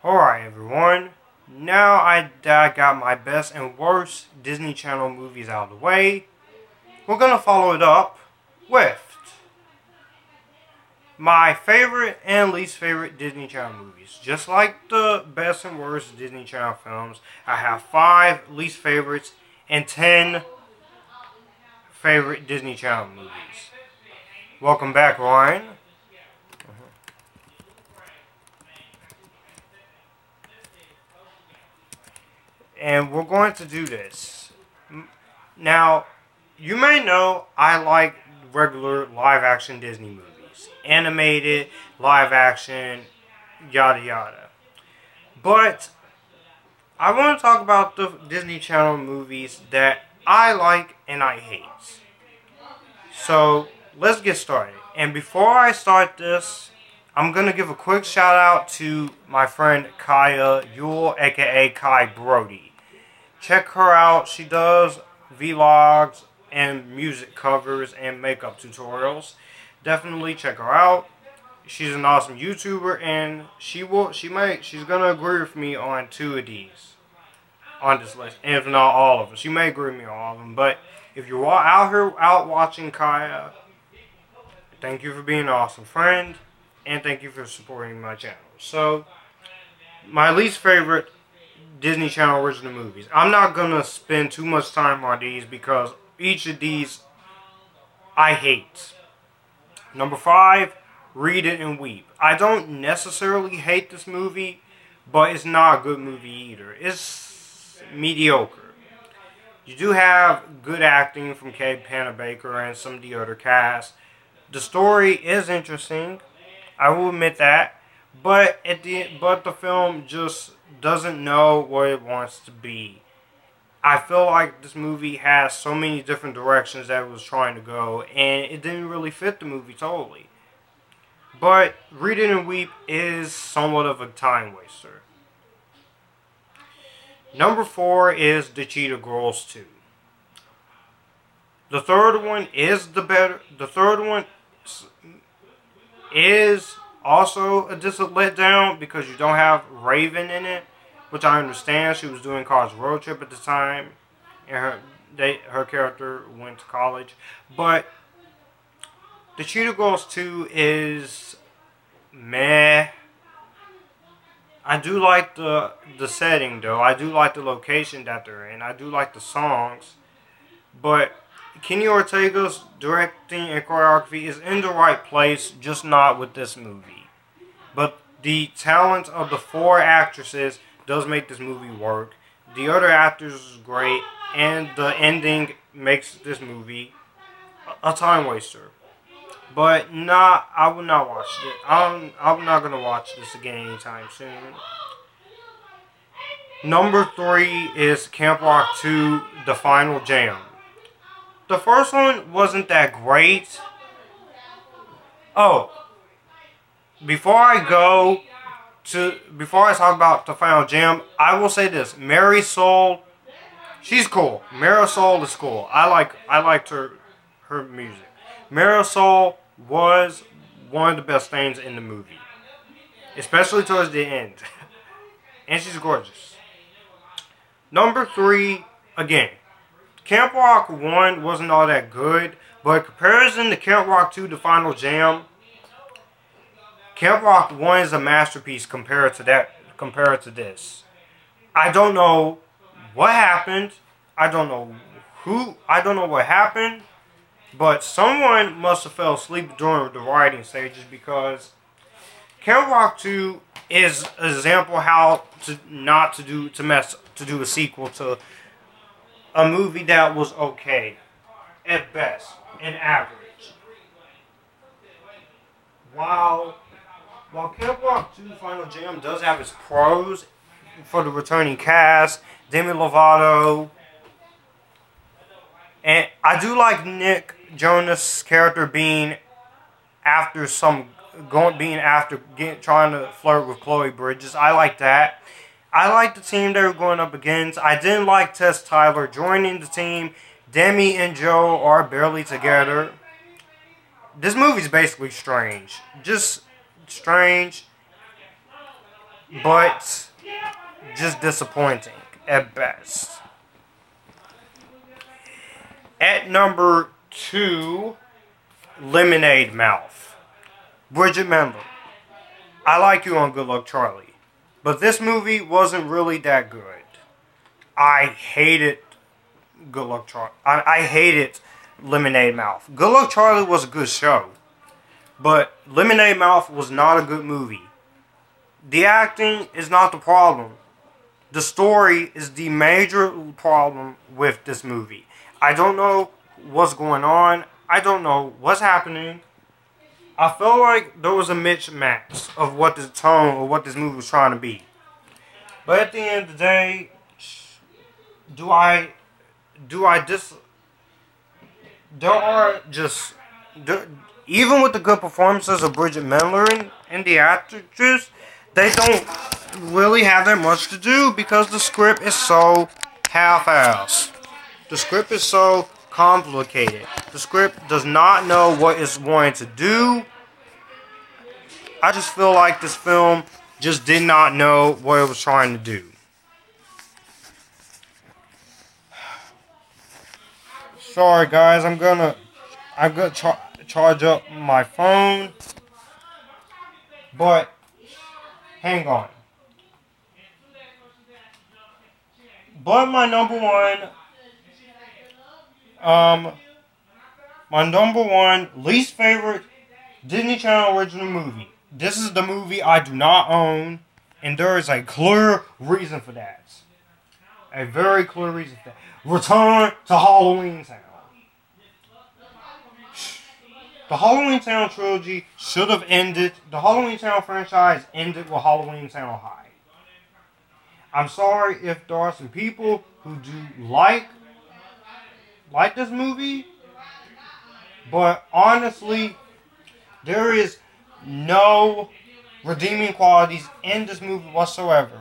Alright everyone, now I got my best and worst Disney Channel movies out of the way, we're going to follow it up with my favorite and least favorite Disney Channel movies. Just like the best and worst Disney Channel films, I have 5 least favorites and 10 favorite Disney Channel movies. Welcome back, Ryan. And we're going to do this. Now, you may know I like regular live-action Disney movies. Animated, live-action, yada yada. But I want to talk about the Disney Channel movies that I like and I hate. So, let's get started. And before I start this, I'm going to give a quick shout out to my friend Kaya Yule, aka Kai Brody. Check her out. She does vlogs and music covers and makeup tutorials. Definitely check her out. She's an awesome YouTuber, and she's gonna agree with me on 2 of these on this list, and if not all of them. She may agree with me on all of them, but if you're out watching Kaya, thank you for being an awesome friend, and thank you for supporting my channel. So, my least favorite Disney Channel original movies. I'm not going to spend too much time on these because each of these I hate. Number 5, Read It and Weep. I don't necessarily hate this movie, but it's not a good movie either. It's mediocre. You do have good acting from Kate Baker and some of the other cast. The story is interesting, I will admit that, but the film just doesn't know what it wants to be. I feel like this movie has so many different directions that it was trying to go, and it didn't really fit the movie totally. But Read It and Weep is somewhat of a time waster. Number 4 is The Cheetah Girls 2. The third one is the better. The third one is also a letdown because you don't have Raven in it, which I understand. She was doing college road trip at the time, and her character went to college. But The Cheetah Girls 2 is meh. I do like the setting though. I do like the location that they're in. I do like the songs, but Kenny Ortega's directing and choreography is in the right place, just not with this movie. But the talent of the 4 actresses does make this movie work. The other actors is great, and the ending makes this movie a time waster. But I will not watch it. I'm not going to watch this again anytime soon. Number 3 is Camp Rock 2, The Final Jam. The first one wasn't that great. Oh, before I talk about The Final Jam, I will say this: Mary Soul, she's cool. Mary Soul is cool. I liked her music. Mary Soul was one of the best things in the movie, especially towards the end, and she's gorgeous. Number 3, again, Camp Rock 1 wasn't all that good, but in comparison to Camp Rock 2, The Final Jam, Camp Rock 1 is a masterpiece compared to this. I don't know what happened. I don't know what happened, but someone must have fell asleep during the writing stages, because Camp Rock 2 is an example how to do a sequel to a movie that was okay at best and average. While Camp Rock 2 Final Jam does have its pros for the returning cast, Demi Lovato, and I do like Nick Jonas' character trying to flirt with Chloe Bridges. I like that. I like the team they were going up against. I didn't like Tess Tyler joining the team. Demi and Joe are barely together. This movie's basically strange. Just strange. but just disappointing at best. At number 2, Lemonade Mouth. Bridget Mendler. I like you on Good Luck Charlie, but this movie wasn't really that good. I hated Good Luck Charlie. I hated Lemonade Mouth. Good Luck Charlie was a good show, but Lemonade Mouth was not a good movie. The acting is not the problem. The story is the major problem with this movie. I don't know what's going on. I don't know what's happening. I feel like there was a mismatch of what the tone or what this movie was trying to be. But at the end of the day, even with the good performances of Bridget Mendler and the actresses, they don't really have that much to do because the script is so half-assed. The script is so complicated. The script does not know what it's going to do. I just feel like this film just did not know what it was trying to do. Sorry guys, I'm gonna charge up my phone, but hang on. But my number one least favorite Disney Channel original movie. This is the movie I do not own, and there is a clear reason for that. A very clear reason for that. Return to Halloween Town. The Halloween Town trilogy should have ended. The Halloween Town franchise ended with Halloween Town High. I'm sorry if there are some people who do like this movie, but honestly, there is no redeeming qualities in this movie whatsoever.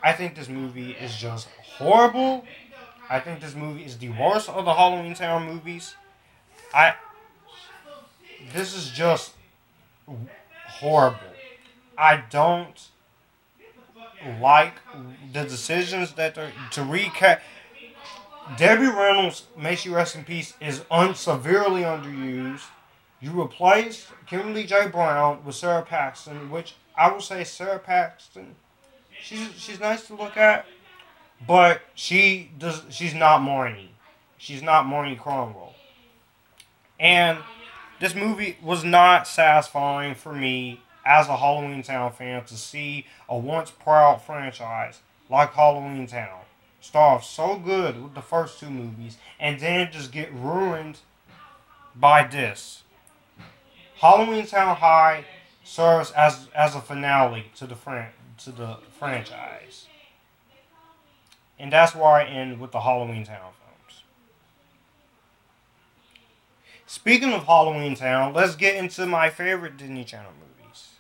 I think this movie is just horrible. I think this movie is the worst of the Halloween Town movies. This is just horrible. I don't like the decisions that to recast. Debbie Reynolds, may she rest in peace, is severely underused. You replaced Kimberly J. Brown with Sarah Paxton, which I will say Sarah Paxton, she's nice to look at, but she's not Marnie. She's not Marnie Cromwell. And this movie was not satisfying for me as a Halloween Town fan to see a once proud franchise like Halloween Town start off so good with the first 2 movies and then just get ruined by this. Halloween Town High serves as a finale to the franchise. And that's where I end with the Halloween Town films. Speaking of Halloween Town, let's get into my favorite Disney Channel movies.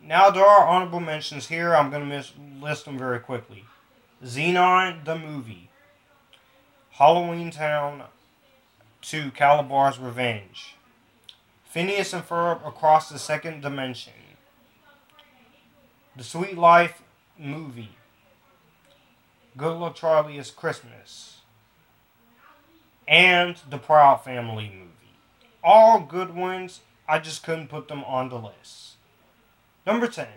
Now, there are honorable mentions here. I'm going to list them very quickly. Xenon, the movie. Halloween Town 2, Calabar's Revenge. Phineas and Ferb Across the Second Dimension. The Sweet Life movie. Good Luck Charlie is Christmas. And the Proud Family movie. All good ones. I just couldn't put them on the list. Number 10.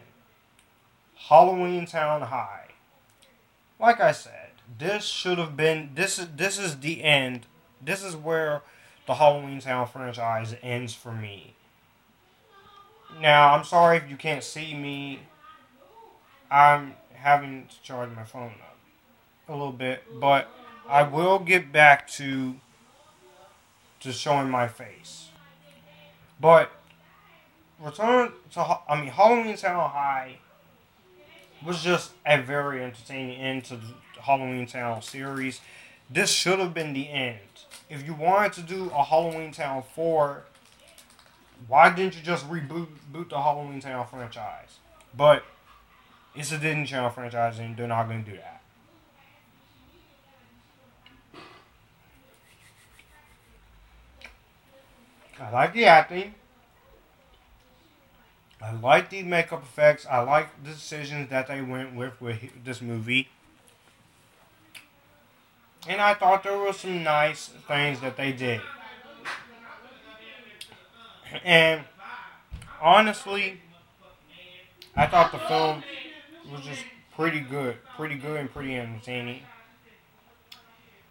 Halloween Town High. Like I said, this should have been. This is the end. This is where the Halloween Town franchise ends for me. Now, I'm sorry if you can't see me. I'm having to charge my phone up a little bit, but I will get back to showing my face. But Halloween Town High was just a very entertaining end to the Halloween Town series. This should have been the end. If you wanted to do a Halloween Town 4, why didn't you just reboot the Halloween Town franchise? But it's a Disney Channel franchise and they're not going to do that. I like the acting. I like the makeup effects. I like the decisions that they went with this movie. And I thought there were some nice things that they did. And honestly, I thought the film was just pretty good. Pretty good and pretty entertaining.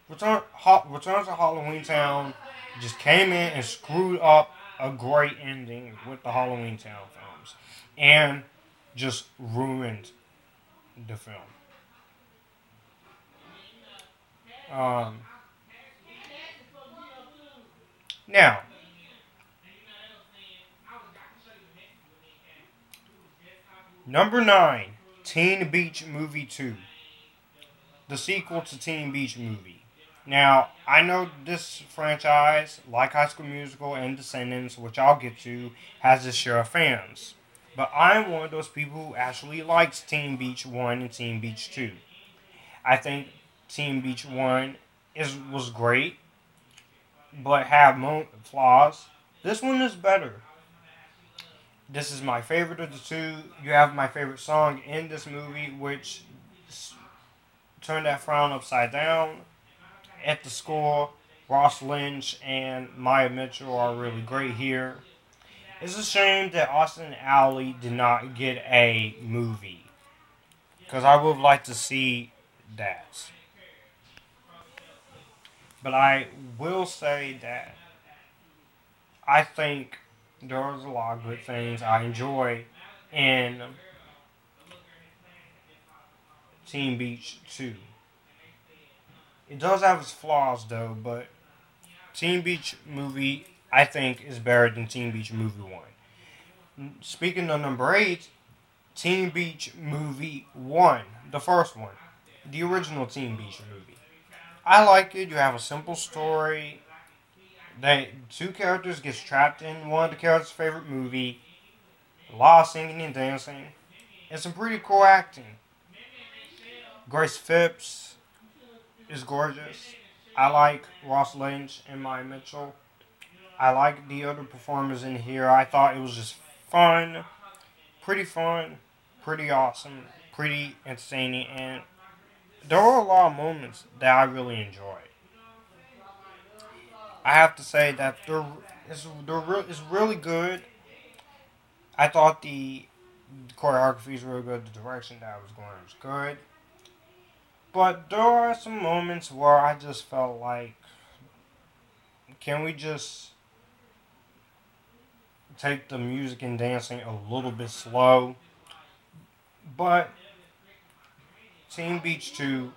Return to Halloween Town just came in and screwed up a great ending with the Halloween Town films. And just ruined the film. Um, Now, number 9, Teen Beach Movie 2. The sequel to Teen Beach Movie. Now, I know this franchise, like High School Musical and Descendants, which I'll get to, has its share of fans. But I'm one of those people who actually likes Teen Beach 1 and Teen Beach 2. I think Teen Beach 1 was great, but had flaws. This one is better. This is my favorite of the two. You have my favorite song in this movie, which turned that frown upside down. At the score, Ross Lynch and Maya Mitchell are really great here. It's a shame that Austin Alley did not get a movie, because I would have liked to see that. But I will say that I think there was a lot of good things I enjoy in Teen Beach 2. It does have its flaws though, but Teen Beach Movie, I think, is better than Teen Beach Movie 1. Speaking of number 8, Teen Beach Movie 1, the first one, the original Teen Beach movie. I like it. You have a simple story. Two characters gets trapped in one of the characters' favorite movie. A lot of singing and dancing. And some pretty cool acting. Grace Phipps is gorgeous. I like Ross Lynch and Maya Mitchell. I like the other performers in here. I thought it was just fun, pretty awesome, pretty entertaining, and there were a lot of moments that I really enjoyed. I have to say that it's really good. I thought the choreography is really good. The direction that I was going was good. But there are some moments where I just felt like, can we just take the music and dancing a little bit slow? But Teen Beach 2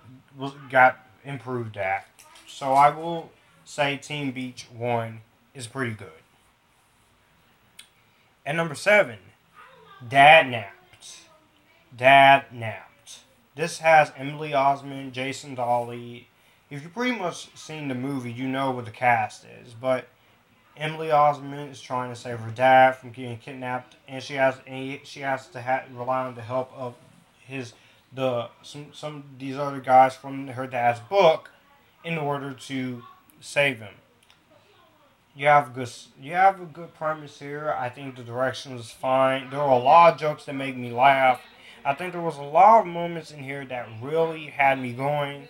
got improved at. So I will say Teen Beach 1 is pretty good. At number 7, Dad Napped. Dad Napped. This has Emily Osment, Jason Dolley. If you've pretty much seen the movie, you know what the cast is. But Emily Osment is trying to save her dad from getting kidnapped, and she has to rely on the help of some of these other guys from her dad's book in order to save him. You have a good premise here. I think the direction was fine. There were a lot of jokes that made me laugh. I think there was a lot of moments in here that really had me going,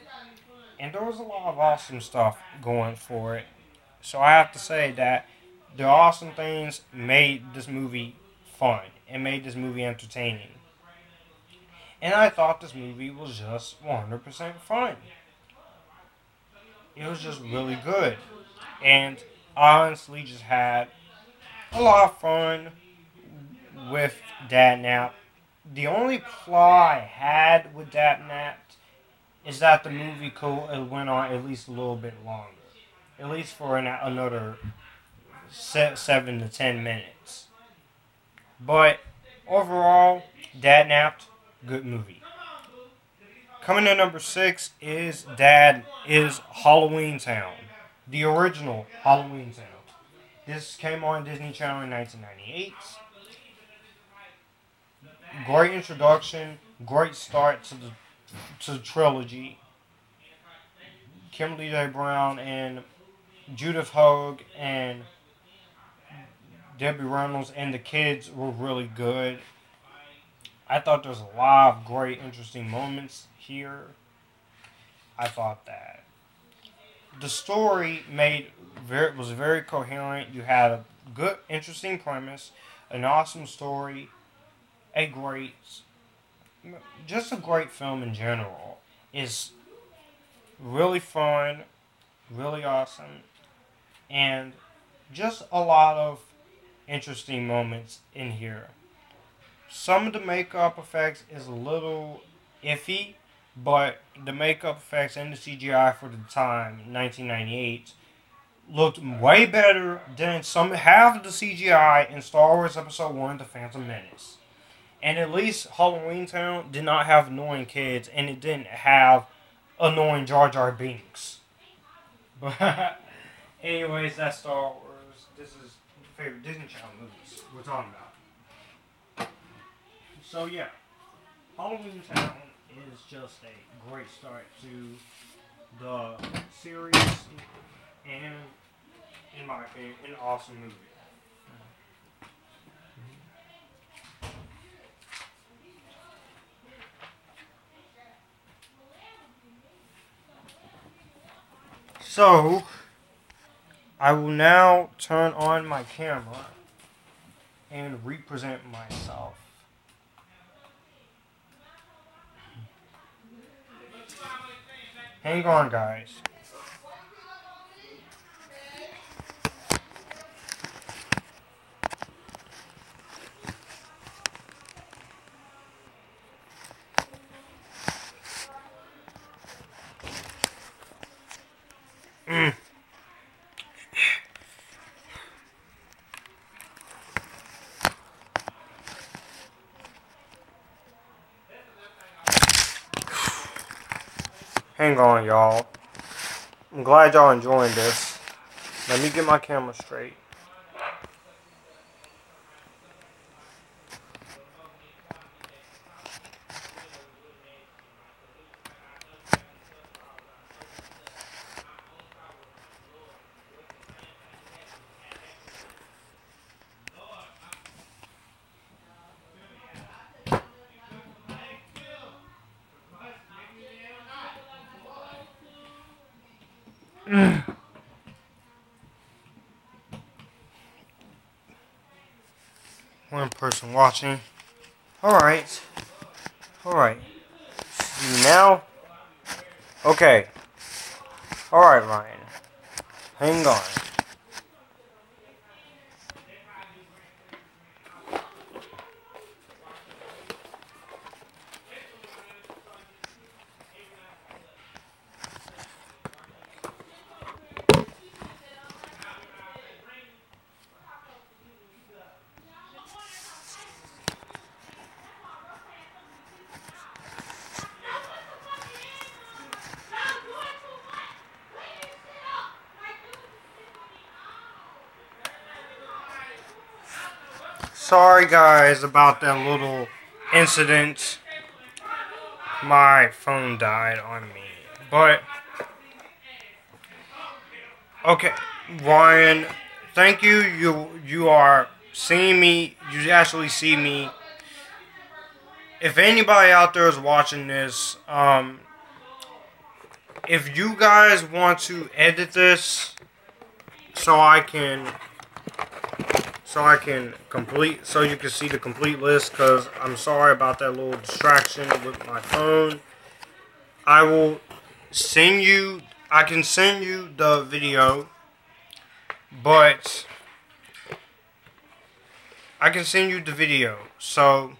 and there was a lot of awesome stuff going for it. So I have to say that the awesome things made this movie fun and made this movie entertaining. And I thought this movie was just 100% fun. It was just really good. And I honestly just had a lot of fun with Dad Nap. The only flaw I had with Dad Nap is that the movie went on at least a little bit longer. At least for another 7 to 10 minutes. But overall, Dad Napped, good movie. Coming in number 6 is Halloween Town. The original Halloween Town. This came on Disney Channel in 1998. Great introduction, great start to the trilogy. Kimberly J. Brown and Judith Hoag and Debbie Reynolds and the kids were really good. I thought there's a lot of great, interesting moments here. I thought that the story was very coherent. You had a good, interesting premise, an awesome story, just a great film in general. It's really fun, really awesome, and just a lot of interesting moments in here. Some of the makeup effects is a little iffy, but the makeup effects and the CGI for the time, 1998, looked way better than half of the CGI in Star Wars Episode 1, The Phantom Menace. And at least Halloween Town did not have annoying kids, and it didn't have annoying Jar Jar Binks. But anyways, that's Star Wars. This is favorite Disney Channel movies we're talking about. So yeah, Halloween Town is just a great start to the series, and in my opinion, an awesome movie. So, I will now turn on my camera and represent myself. Hang on, guys. Hang on, y'all. I'm glad y'all enjoying this. Let me get my camera straight. One person watching. Alright. See now? Okay. Alright, Ryan. Hang on. Sorry guys about that little incident. My phone died on me. But okay, Ryan, thank you. You are seeing me. You actually see me. If anybody out there is watching this, if you guys want to edit this so you can see the complete list, because I'm sorry about that little distraction with my phone. I can send you the video, but so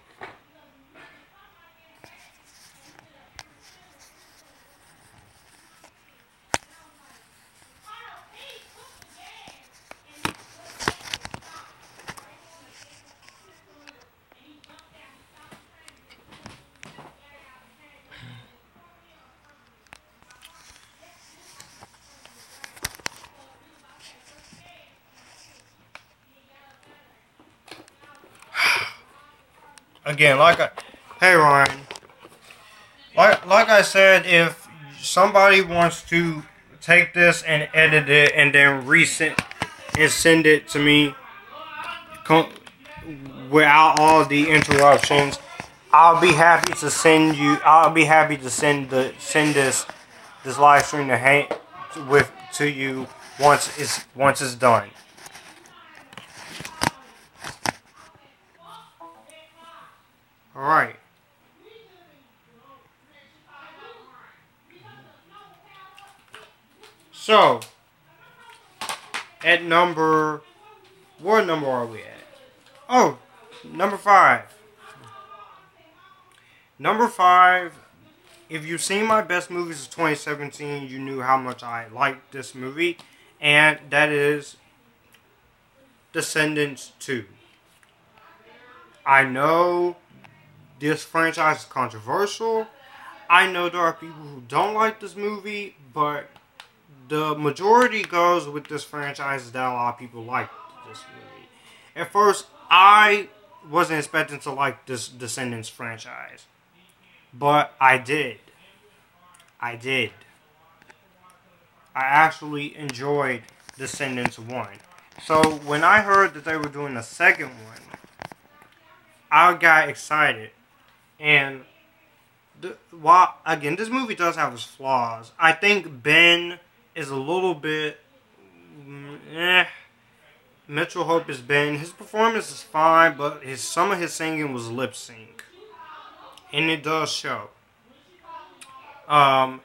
again, hey Ryan, like I said, if somebody wants to take this and edit it and then send it to me, without all the interruptions. I'll be happy to send you. I'll be happy to send this live stream to you once it's done. All right. So, what number are we at? Oh, number 5. Number 5. If you've seen my best movies of 2017, you knew how much I liked this movie, and that is Descendants 2. I know this franchise is controversial. I know there are people who don't like this movie, but the majority goes with this franchise that a lot of people like this movie. At first, I wasn't expecting to like this Descendants franchise, but I did. I actually enjoyed Descendants 1. So when I heard that they were doing a second one, I got excited. And while again, this movie does have its flaws. I think Ben is a little bit Mitchell Hope is Ben. His performance is fine, but some of his singing was lip sync, and it does show. Harry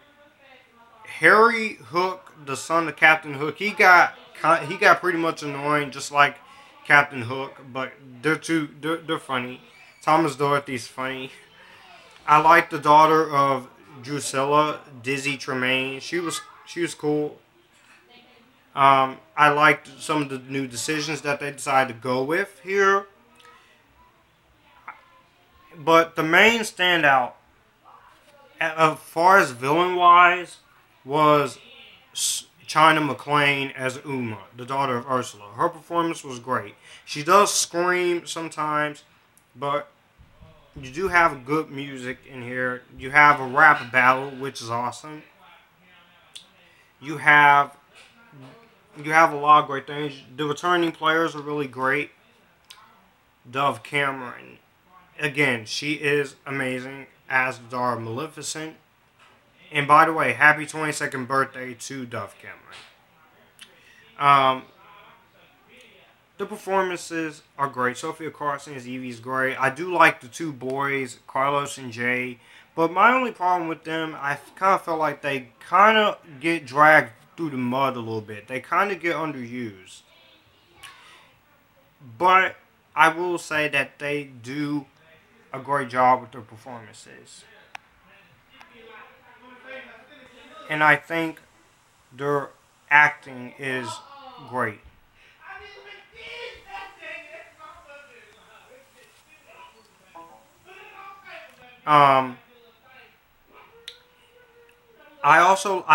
Hook, the son of Captain Hook, he got pretty much annoying, just like Captain Hook. But they're funny. Thomas Dorothy's funny. I like the daughter of Drusilla, Dizzy Tremaine. She was cool. I liked some of the new decisions that they decided to go with here. But the main standout, as far as villain-wise, was China McClain as Uma, the daughter of Ursula. Her performance was great. She does scream sometimes, but you do have good music in here. You have a rap battle, which is awesome. You have a lot of great things. The returning players are really great. Dove Cameron, again, she is amazing as the daughter of Maleficent. And by the way, happy 22nd birthday to Dove Cameron. The performances are great. Sophia Carson as Evie is great. I do like the two boys, Carlos and Jay. But my only problem with them, I kind of felt like they kind of get dragged through the mud a little bit. They kind of get underused. But I will say that they do a great job with their performances. And I think their acting is great. I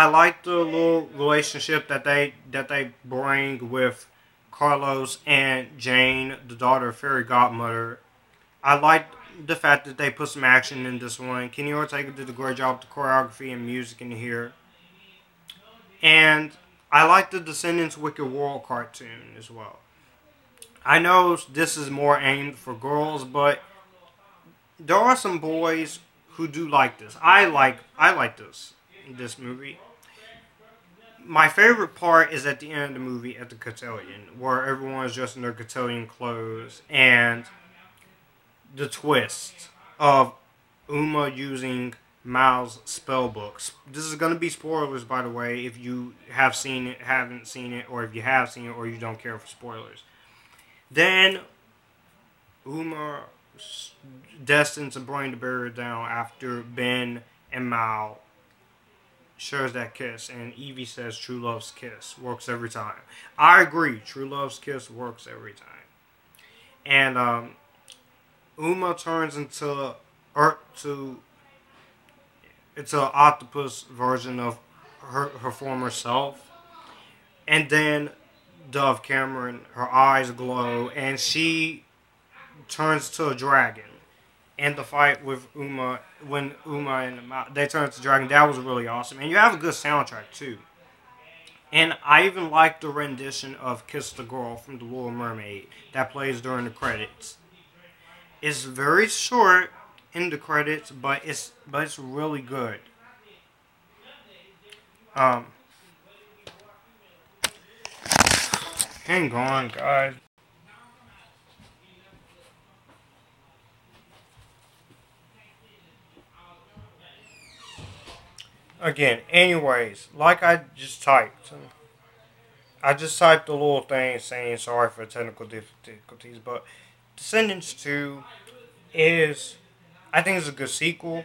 like the little relationship that they bring with Carlos and Jane, the daughter of Fairy Godmother. I like the fact that they put some action in this one. Kenny Ortega did a great job with the choreography and music in here. And I like the Descendants Wicked World cartoon as well. I know this is more aimed for girls, but there are some boys who do like this. I like this movie. My favorite part is at the end of the movie at the cotillion, where everyone is dressed in their cotillion clothes, and the twist of Uma using Mal's spell books. This is going to be spoilers, by the way, if you haven't seen it, or if you have seen it, or you don't care for spoilers. Then Uma destined to bring the barrier down after Ben and Mal shares that kiss, and Evie says true love's kiss works every time. I agree, true love's kiss works every time. And Uma turns into an octopus version of her former self, and then Dove Cameron, her eyes glow, and she turns to a dragon. And the fight with Uma, when Uma and they turn to dragon, that was really awesome. And you have a good soundtrack too. And I even like the rendition of Kiss the Girl from The Little Mermaid that plays during the credits. It's very short in the credits, but it's really good. Um, Hang on, guys. Again, anyways, like I just typed a little thing saying sorry for technical difficulties, but Descendants 2 is, I think it's a good sequel.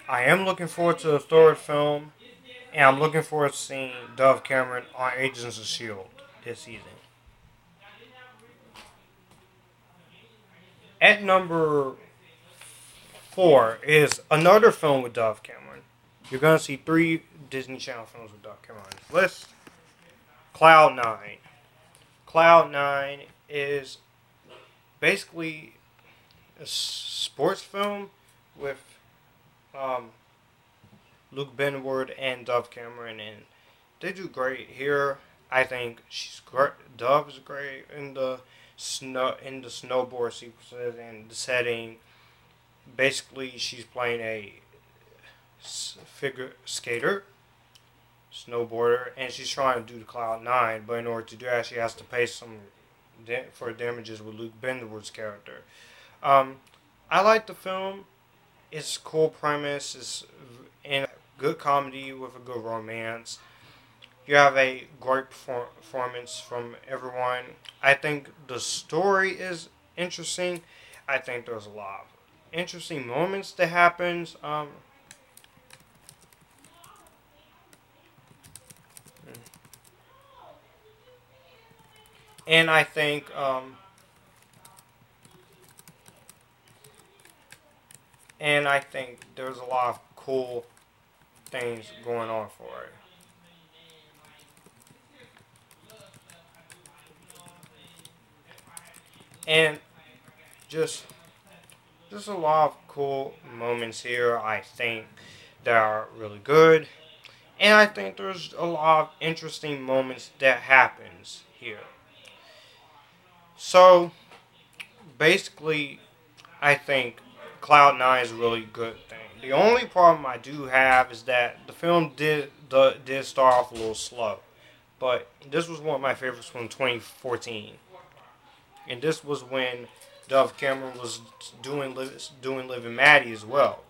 I am looking forward to the third film, and I'm looking forward to seeing Dove Cameron on Agents of S.H.I.E.L.D. this season. At number 4 is another film with Dove Cameron. You're going to see 3 Disney Channel films with Dove Cameron on this list. Cloud 9. Cloud 9 is basically a sports film with Luke Benward and Dove Cameron, and they do great here. I think she's great. Dove is great in the snowboard sequences and the setting. Basically, she's playing a figure skater, snowboarder, and she's trying to do the Cloud 9. But in order to do that, she has to pay some for damages with Luke Benward's character. I like the film. It's a cool premise. It's in good comedy with a good romance. You have a great performance from everyone. I think the story is interesting. I think there's a lot of interesting moments that happens. And I think there's a lot of cool things going on for it. And just a lot of cool moments here, I think, that are really good. And I think there's a lot of interesting moments that happens here. So, basically, I think Cloud 9 is a really good thing. The only problem I do have is that the film did start off a little slow. But this was one of my favorites from 2014. And this was when Dove Cameron was doing Liv and Maddie as well.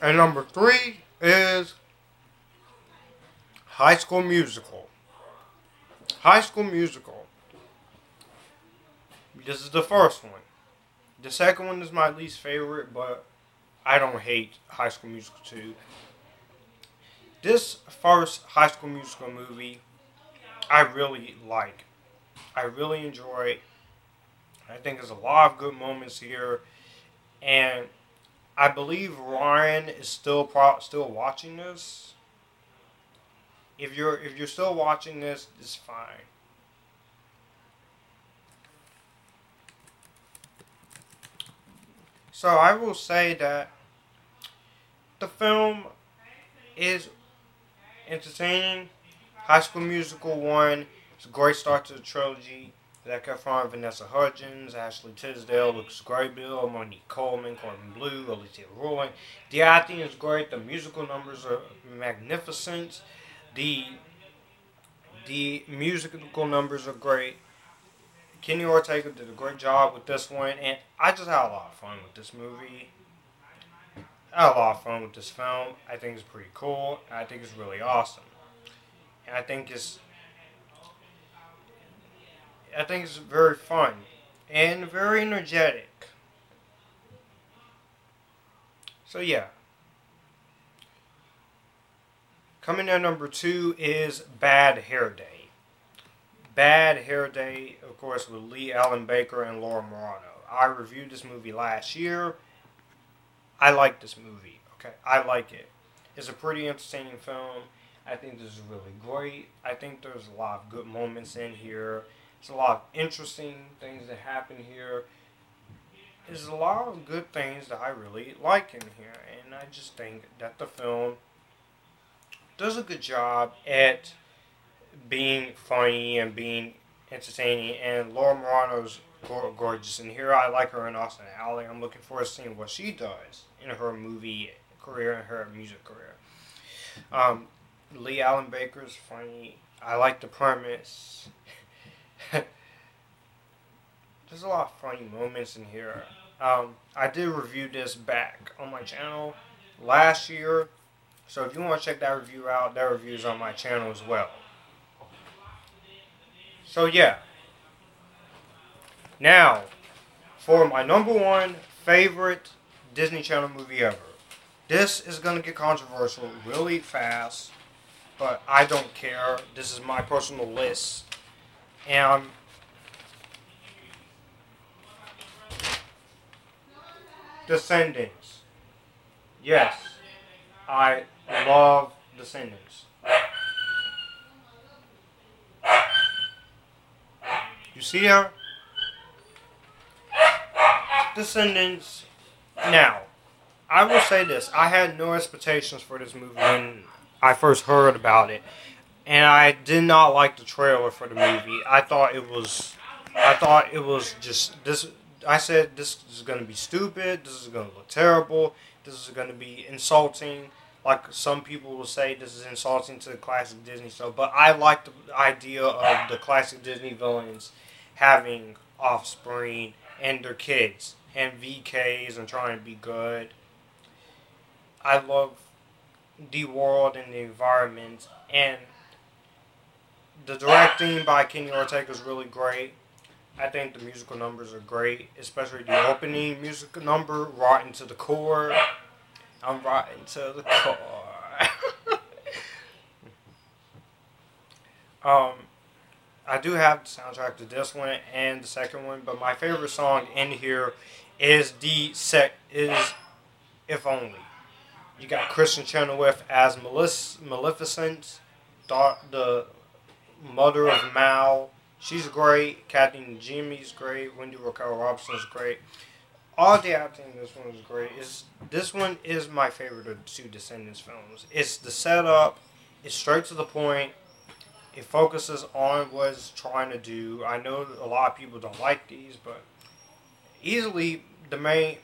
And number 3 is High School Musical. High School Musical. This is the first one. The second one is my least favorite, but I don't hate High School Musical 2. This first High School Musical movie, I really like. I really enjoy. I think there's a lot of good moments here, and I believe Ryan is still watching this. If you're still watching this, it's fine. So I will say that the film is entertaining. High School Musical 1 is a great start to the trilogy. That comes from Vanessa Hudgens, Ashley Tisdale, Lucas Graybill, Monique Coleman, Corbin Blue, Alicia Rowling. The acting is great. The musical numbers are magnificent. The musical numbers are great. Kenny Ortega did a great job with this one, and I just had a lot of fun with this movie. I had a lot of fun with this film. I think it's pretty cool. I think it's really awesome. And I think it's very fun and very energetic. So yeah. Coming in number 2 is Bad Hair Day. Bad Hair Day, of course, with Lee Allen Baker and Laura Morano. I reviewed this movie last year. I like this movie. Okay, I like it. It's a pretty entertaining film. I think this is really great. I think there's a lot of good moments in here. There's a lot of interesting things that happen here. There's a lot of good things that I really like in here, and I just think that the film does a good job at being funny and being entertaining. And Laura Morano's gorgeous in here. I like her in Austin Alley. I'm looking forward to seeing what she does in her movie career and her music career. Lee Allen Baker's funny. I like the premise. There's a lot of funny moments in here. I did review this back on my channel last year. So if you want to check that review out, that review is on my channel as well. So yeah. Now, for my number one favorite Disney Channel movie ever. This is going to get controversial really fast, but I don't care. This is my personal list. And Descendants. Yes, I love Descendants. You see her? Descendants. Now, I will say this. I had no expectations for this movie when I first heard about it. And I did not like the trailer for the movie. I thought it was just this. I said this is going to be stupid. This is going to look terrible. This is going to be insulting. Like some people will say, this is insulting to the classic Disney stuff. But I like the idea of the classic Disney villains having offspring and their kids and VKs and trying to be good. I love the world and the environment, and the directing by Kenny Ortega is really great. I think the musical numbers are great, especially the opening musical number, Rotten to the Core. I'm rotten to the core. I do have the soundtrack to this one and the second one, but my favorite song in here is If Only. You got Kristen Chenoweth as Maleficent, the mother of Mal. She's great. Kathy Najimy's great. Wendy Raquel Robson's great. All the acting in this one is great. This one is my favorite of the two Descendants films. It's the setup. It's straight to the point. It focuses on what it's trying to do. I know a lot of people don't like these, but easily my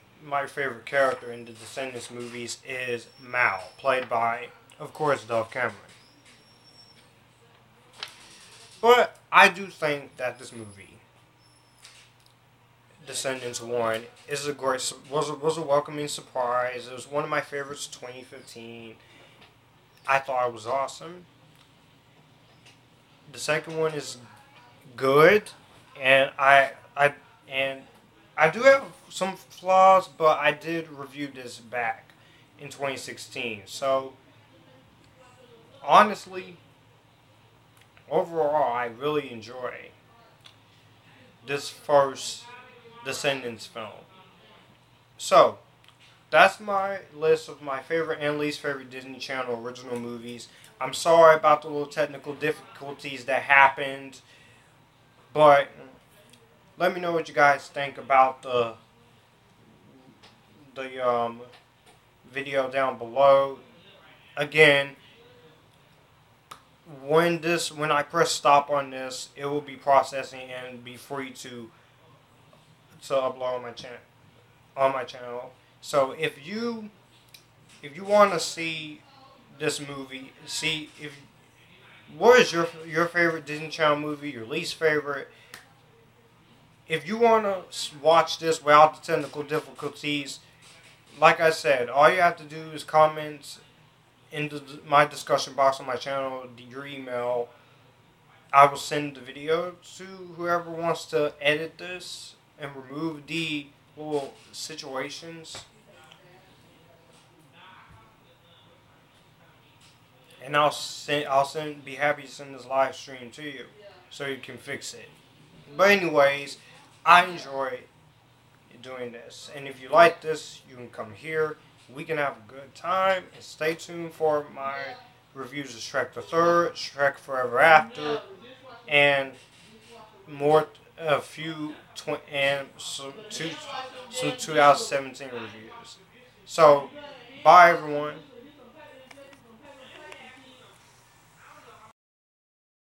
favorite character in the Descendants movies is Mal, played by, of course, Dove Cameron. But I do think that this movie, Descendants 1, was a welcoming surprise. It was one of my favorites of 2015. I thought it was awesome. The second one is good, and I do have some flaws, but I did review this back in 2016. So honestly, overall, I really enjoy this first Descendants film. So, that's my list of my favorite and least favorite Disney Channel original movies. I'm sorry about the little technical difficulties that happened, but let me know what you guys think about the video down below. Again, when I press stop on this, it will be processing and be free to upload on my channel. So if you want to see this movie, what is your favorite Disney Channel movie, your least favorite? If you want to watch this without the technical difficulties, like I said, all you have to do is comment in my discussion box on my channel, your email. I will send the video to whoever wants to edit this and remove the little situations. And be happy to send this live stream to you so you can fix it. But anyways, I enjoy doing this. And if you like this, you can come here. We can have a good time. And stay tuned for my reviews of Shrek the Third, Shrek Forever After, and more a few and some 2017 reviews. So, bye everyone.